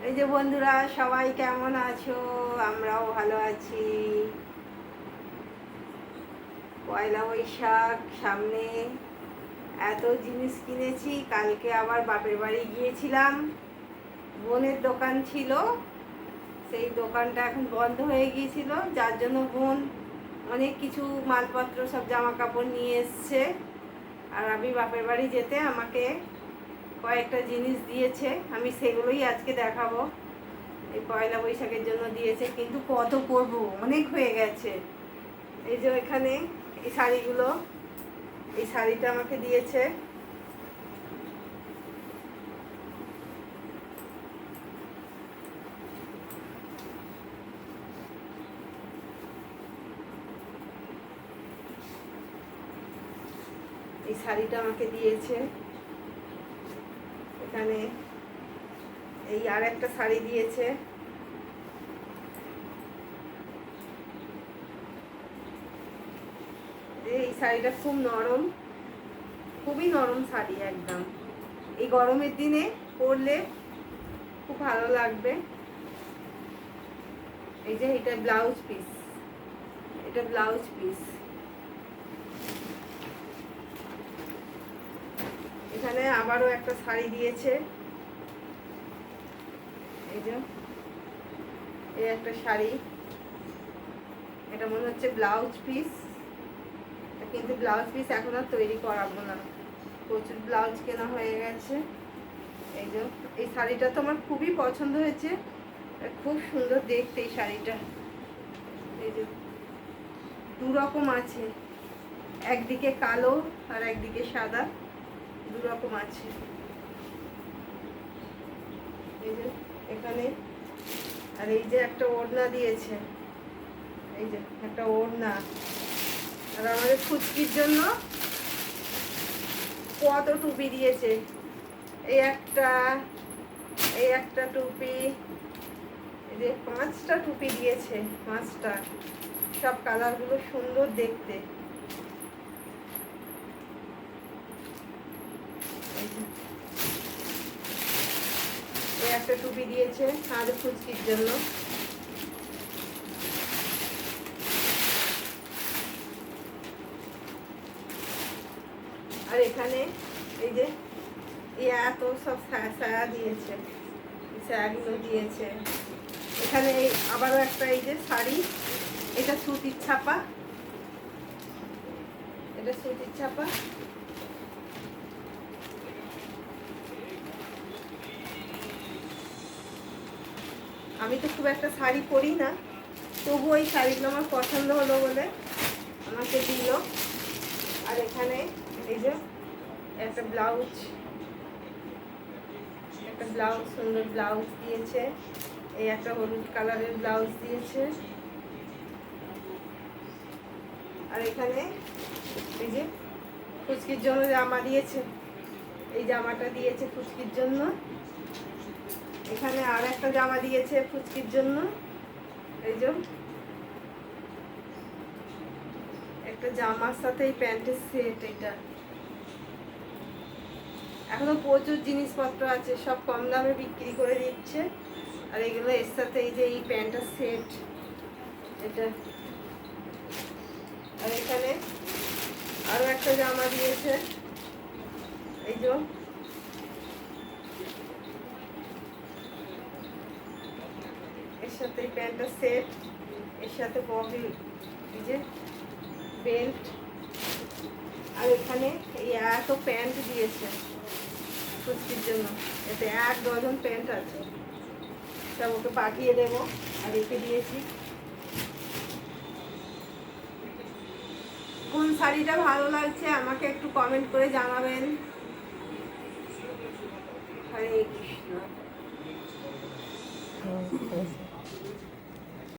এই যে বন্ধুরা, সবাই কেমন আছো? আমরাও ভালো আছি। পয়লা বৈশাখ সামনে, এত জিনিস কিনেছি। কালকে আবার বাপের বাড়ি গিয়েছিলাম, বোনের দোকান ছিল, সেই দোকানটা এখন বন্ধ হয়ে গিয়েছিল, যার জন্য বোন অনেক কিছু মালপত্র সব জামা কাপড় নিয়ে এসছে। আর আমি বাপের বাড়ি যেতে আমাকে কয়েকটা জিনিস দিয়েছে, আমি সেগুলোই আজকে দেখাবো। এই পয়লা বৈশাখের জন্য দিয়েছে, কিন্তু কত পরবো, অনেক হয়ে গেছে। এই যে এখানে এই শাড়িগুলো, এই শাড়িটা আমাকে দিয়েছে। এই শাড়িটা আমাকে দিয়েছে। এখানে এই আর একটা শাড়ি দিয়েছে। এই শাড়িটা খুব নরম, খুবই নরম শাড়ি একদম। এই গরমের দিনে পরলে খুব ভালো লাগবে। এই যে এটা ব্লাউজ পিস, এটা ব্লাউজ পিস। এখানে আবারও একটা শাড়ি দিয়েছে। এই যে এই একটা শাড়ি, এটা মনে হচ্ছে ব্লাউজ পিস, কিন্তু ব্লাউজ পিস এখন আর তৈরি করাবো না, প্রচুর ব্লাউজ কেনা হয়ে গেছে। এই যে এই শাড়িটা তো আমার খুবই পছন্দ হয়েছে, খুব সুন্দর দেখতে এই শাড়িটা। এই যে দু রকম আছে, একদিকে কালো আর একদিকে সাদা, দু রকম আছে। এই যে এখানে, আর এই যে একটা ওড়না দিয়েছে, এই যে একটা ওড়না। আর আমাদের ফুচকির জন্য কত টুপি দিয়েছে, এই একটা টুপি, এই যে 5টা টুপি দিয়েছে, 5টা। সব কালারগুলো সুন্দর দেখতে। এই একটা টুপি দিয়েছে আর ফুচকির জন্য। আর এখানে এই যে এত সব ছায়া দিয়েছে, ছায়াগুলো দিয়েছে। এখানে আবারও একটা এই যে শাড়ি, এটা সুতির ছাপা, এটা সুতির ছাপা। আমি তো খুব একটা শাড়ি পরি না, তবু ওই শাড়িগুলো আমার পছন্দ হলো বলে আমাকে দিল। আর এখানে এই যে একটা ব্লাউজ, সুন্দর ব্লাউজ দিয়েছে। এই একটা হলুদ কালারের ব্লাউজ দিয়েছে। আর এখানে এই যে ফুচকির জন্য জামা দিয়েছে, এই জামাটা দিয়েছে ফুচকির জন্য। এখানে আর একটা জামা দিয়েছে ফুচকির জন্য, এই যে একটা জামার সাথে এই প্যান্টের সেট। এটা এখনো প্রচুর জিনিসপত্র আছে, সব কম দামে বিক্রি করে দিচ্ছে। আর এগুলো এর সাথে এই যে এই প্যান্টের সেট এটা। আর এখানে আরো একটা জামা দিয়েছে, এই যে এর সাথে এই প্যান্টের সেট, এর সাথে পকেট, এই যে বেল্ট। আর এখানে এই এত প্যান্ট দিয়েছে ফুচকির জন্য, এতে 1 ডজন প্যান্ট আছে, সব ওকে পাঠিয়ে দেবো। আর রেখে দিয়েছি। কোন শাড়িটা ভালো লাগছে আমাকে একটু কমেন্ট করে জানাবেন। হরে কৃষ্ণ।